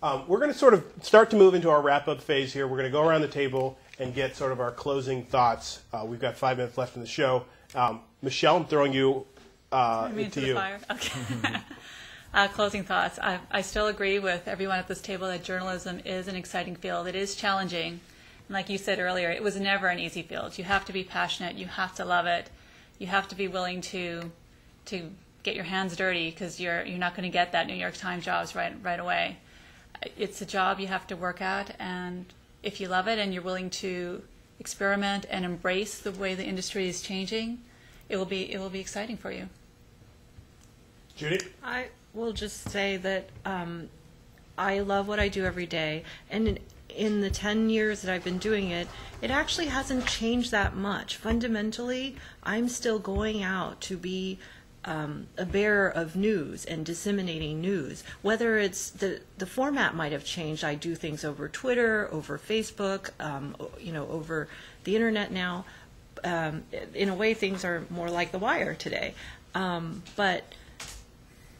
We're going to sort of start to move into our wrap-up phase here. We're going to go around the table and get sort of our closing thoughts. We've got 5 minutes left in the show. Michelle, I'm throwing you into you. Fire? Okay. Closing thoughts. I still agree with everyone at this table that journalism is an exciting field. It is challenging. And like you said earlier, it was never an easy field. You have to be passionate. You have to love it. You have to be willing to get your hands dirty, because you're not going to get that New York Times jobs right away. It's a job you have to work at, and if you love it and you're willing to experiment and embrace the way the industry is changing, it will be exciting for you. Judy? I will just say that I love what I do every day, and in the 10 years that I've been doing it, it actually hasn't changed that much. Fundamentally, I'm still going out to be a bearer of news and disseminating news. Whether it's the format might have changed. I do things over Twitter, over Facebook, over the internet now. In a way, things are more like The Wire today. But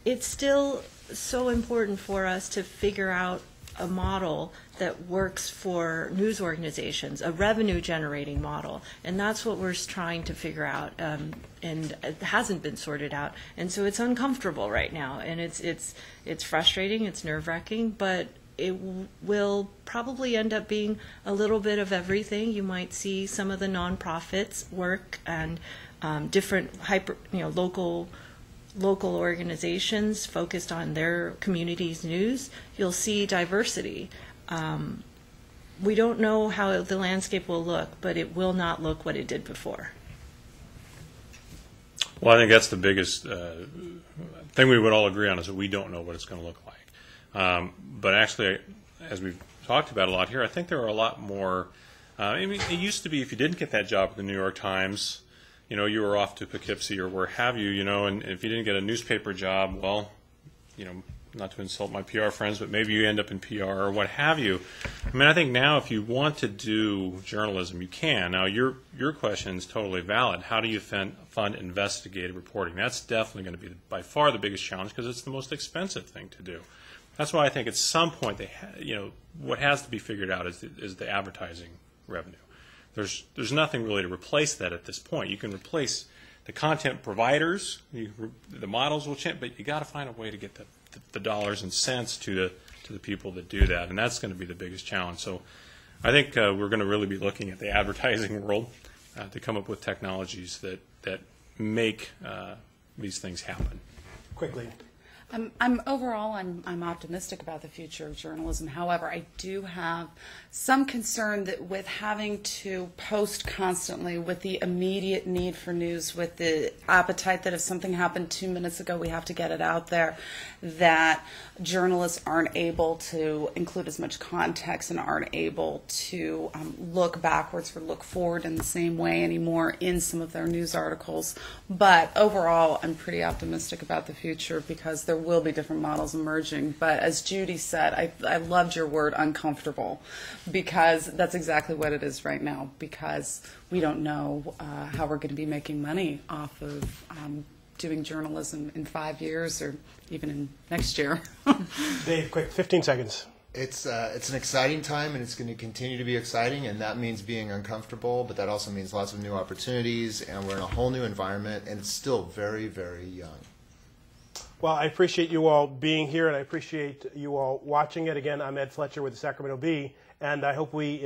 it's still so important for us to figure out a model that works for news organizations, a revenue-generating model, and that's what we're trying to figure out, and it hasn't been sorted out, and so it's uncomfortable right now, and it's frustrating, it's nerve-wracking, but it will probably end up being a little bit of everything. You might see some of the nonprofits work and different local organizations focused on their community's news. You'll see diversity. We don't know how the landscape will look, but it will not look what it did before. Well, I think that's the biggest thing we would all agree on, is that we don't know what it's going to look like. But actually, as we've talked about a lot here, I think there are a lot more. I mean, it used to be if you didn't get that job at the New York Times, you were off to Poughkeepsie or where have you, and if you didn't get a newspaper job, well, not to insult my PR friends, but maybe you end up in PR or what have you. I mean, I think now if you want to do journalism, you can. Now, your question is totally valid. How do you fund investigative reporting? That's definitely going to be by far the biggest challenge, because it's the most expensive thing to do. That's why I think at some point what has to be figured out is the advertising revenue. There's nothing really to replace that at this point. You can replace the content providers, the models will change, but you got to find a way to get the dollars and cents to the people that do that, and that's going to be the biggest challenge. So I think we're going to really be looking at the advertising world to come up with technologies that make these things happen. Quickly. I'm optimistic about the future of journalism. However, I do have some concern that with having to post constantly, with the immediate need for news, with the appetite that if something happened 2 minutes ago, we have to get it out there, that journalists aren't able to include as much context and aren't able to look backwards or look forward in the same way anymore in some of their news articles. But overall, I'm pretty optimistic about the future, because there will be different models emerging. But as Judy said, I loved your word uncomfortable, because that's exactly what it is right now, because we don't know how we're going to be making money off of doing journalism in 5 years or even in next year. Dave, quick, 15 seconds. It's an exciting time, and it's going to continue to be exciting, and that means being uncomfortable, but that also means lots of new opportunities, and we're in a whole new environment, and it's still very, very young. Well, I appreciate you all being here, and I appreciate you all watching it. Again, I'm Ed Fletcher with the Sacramento Bee, and I hope we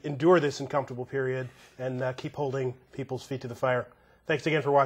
endure this uncomfortable period and keep holding people's feet to the fire. Thanks again for watching.